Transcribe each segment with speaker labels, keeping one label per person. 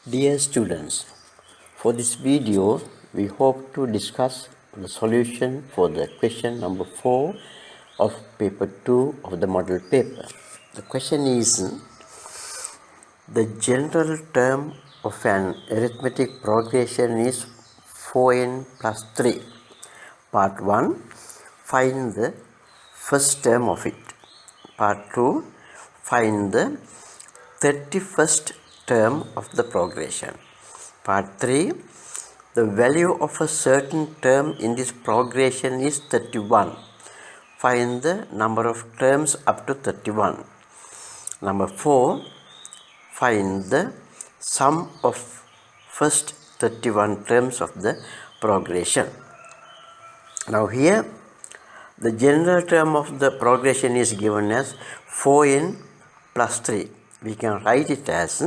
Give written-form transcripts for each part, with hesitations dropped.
Speaker 1: Dear students, for this video we hope to discuss the solution for the question number 4 of paper 2 of the model paper. The question is the general term of an arithmetic progression is 4n plus 3. Part 1, find the first term of it. Part 2, find the 31st term of the progression. Part 3, the value of a certain term in this progression is 31. Find the number of terms up to 31. Number 4, find the sum of first 31 terms of the progression. Now here the general term of the progression is given as 4n plus 3. We can write it as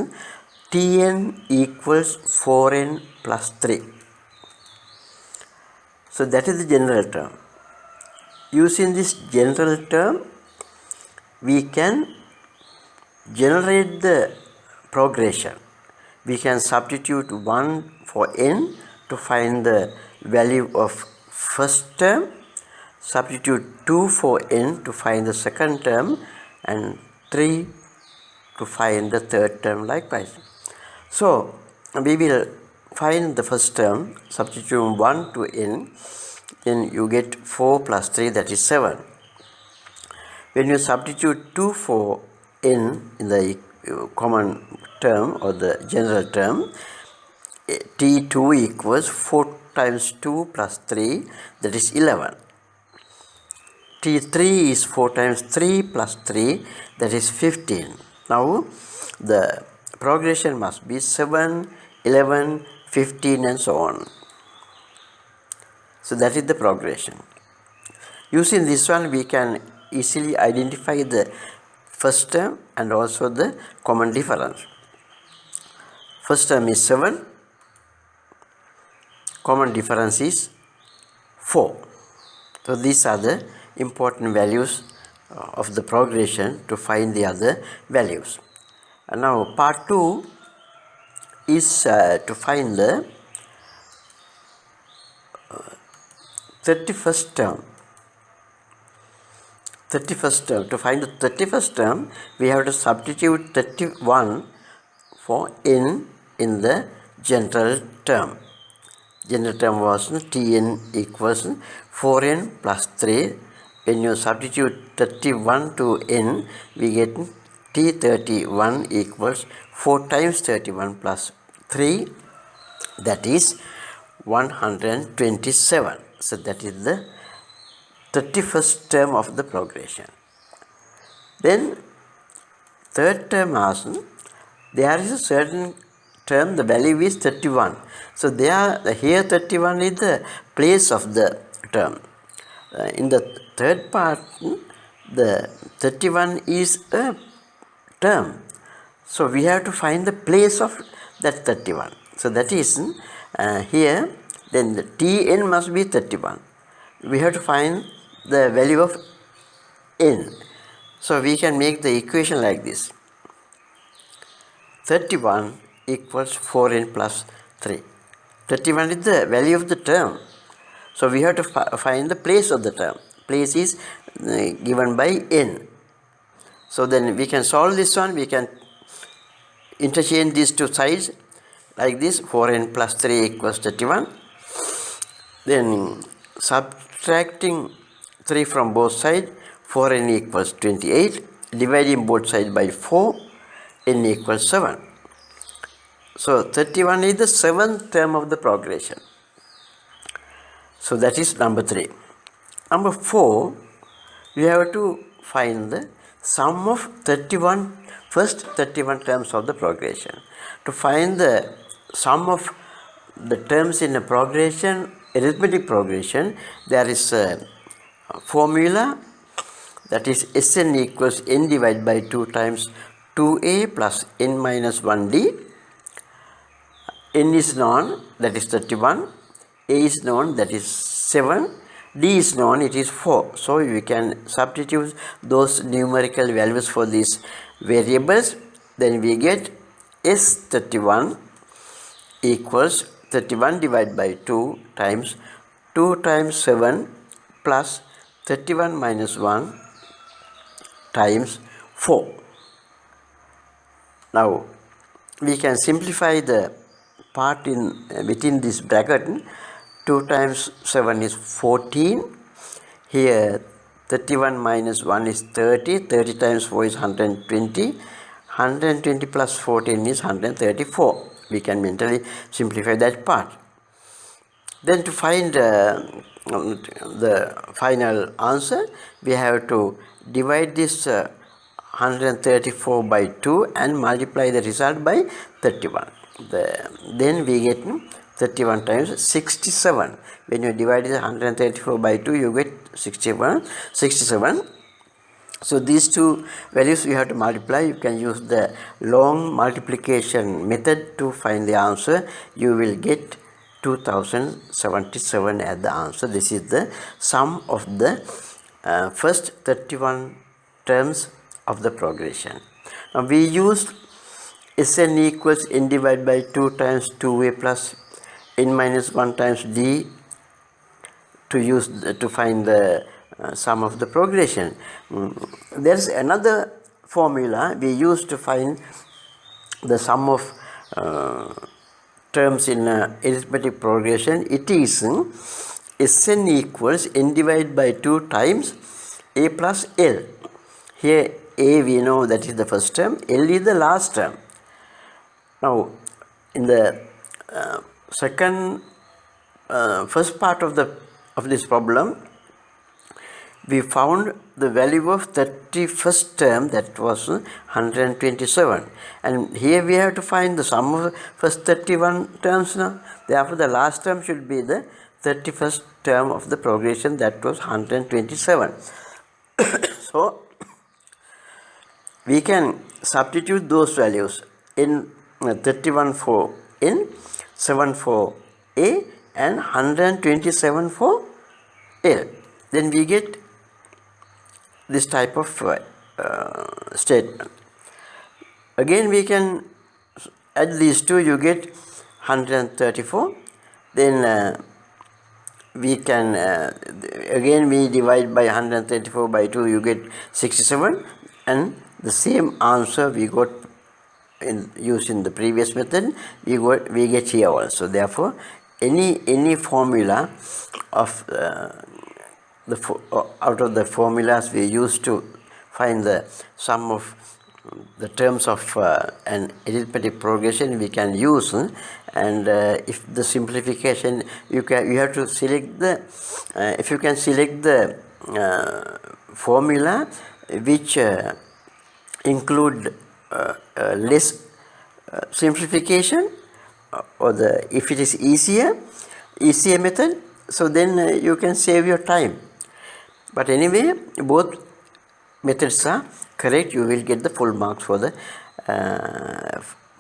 Speaker 1: Tn equals 4n plus 3. So that is the general term. Using this general term, we can generate the progression. We can substitute 1 for n to find the value of first term, substitute 2 for n to find the second term, and 3 to find the third term likewise. So we will find the first term, substitute 1 to n, then you get 4 plus 3, that is 7. When you substitute 2 for n in the common term or the general term, T2 equals 4 times 2 plus 3, that is 11. T3 is 4 times 3 plus 3, that is 15. Now the progression must be 7, 11, 15 and so on. So that is the progression. Using this one we can easily identify the first term and also the common difference. First term is 7, common difference is 4. So these are the important values of the progression to find the other values. And now part 2 is to find the 31st term. To find the 31st term, we have to substitute 31 for n in the general term. General term was Tn equals 4n plus 3. When you substitute 31 to n, we get T31 equals 4 times 31 plus 3, that is 127. So that is the 31st term of the progression. Then third term also, there is a certain term, the value is 31. So here 31 is the place of the term. In the third part, the 31 is a term. So we have to find the place of that 31. So that is here, then the Tn must be 31. We have to find the value of n. So we can make the equation like this. 31 equals 4n plus 3. 31 is the value of the term. So we have to find the place of the term. Place is given by n. So then we can solve this one. We can interchange these two sides like this. 4n plus 3 equals 31. Then subtracting 3 from both sides, 4n equals 28. Dividing both sides by 4, n equals 7. So 31 is the 7th term of the progression. So that is number 3. Number 4, we have to find the sum of first 31 terms of the progression. To find the sum of the terms in a progression, arithmetic progression, there is a formula, that is Sn equals n divided by 2 times 2a plus n minus 1d. N is known, that is 31. A is known, that is 7. D is known, it is 4. So we can substitute those numerical values for these variables. Then we get S31 equals 31 divided by 2 times 2 times 7 plus 31 minus 1 times 4. Now we can simplify the part in within this bracket. 2 times 7 is 14. Here 31 minus 1 is 30. 30 times 4 is 120. 120 plus 14 is 134. We can mentally simplify that part. Then to find the final answer, we have to divide this 134 by 2 and multiply the result by 31. Then we get 31 times 67. When you divide the 134 by 2, you get 67. So these two values you have to multiply. You can use the long multiplication method to find the answer. You will get 2077 as the answer. This is the sum of the first 31 terms of the progression. Now we used Sn equals n divided by 2 times 2a plus n minus 1 times d to find the sum of the progression. There is another formula we use to find the sum of terms in arithmetic progression. It is Sn equals n divided by 2 times a plus L. Here a we know that is the first term, L is the last term. Now in the first part of this problem, we found the value of 31st term, that was 127, and here we have to find the sum of first 31 terms now. Therefore the last term should be the 31st term of the progression, that was 127. So we can substitute those values in 31 for n, 7 for a, and 127 for L. Then we get this type of statement. Again we can add these two, you get 134. Then we can again we divide by 134 by 2, you get 67, and the same answer we got using the previous method, we get here also. Therefore any formula of out of the formulas we use to find the sum of the terms of an arithmetic progression, we can use. And if the simplification, you have to select the if you can select the formula which include less simplification, or if it is easier method, so then you can save your time. But anyway, both methods are correct. You will get the full marks for the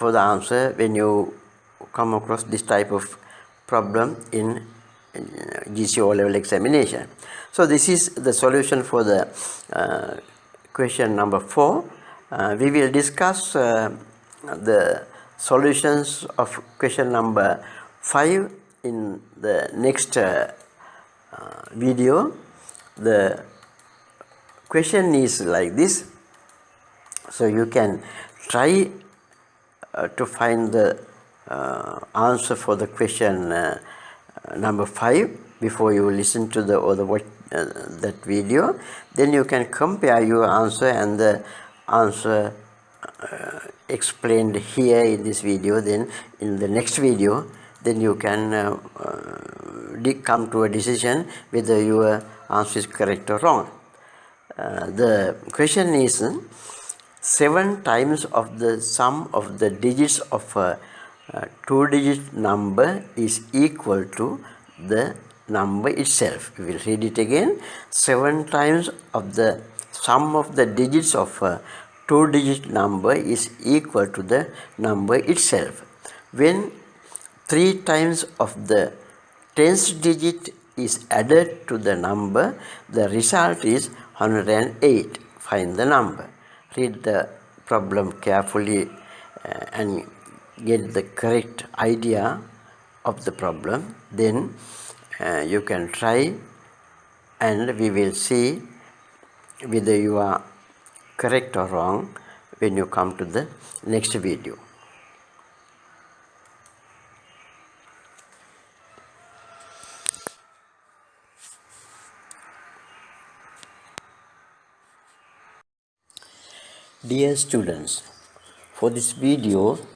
Speaker 1: answer when you come across this type of problem in GCE O level examination. So this is the solution for the question number 4. We will discuss the solutions of question number 5 in the next video. The question is like this, so you can try to find the answer for the question number 5 before you listen to that video. Then you can compare your answer and the answer explained here in this video. Then in the next video, then you can come to a decision whether your answer is correct or wrong. The question is 7 times of the sum of the digits of a 2-digit number is equal to the number itself. We will read it again. 7 times of the sum of the digits of a 2-digit number is equal to the number itself. When 3 times of the 10th digit is added to the number, the result is 108. Find the number. Read the problem carefully and get the correct idea of the problem, then you can try, and we will see whether you are correct or wrong when you come to the next video. Dear students, for this video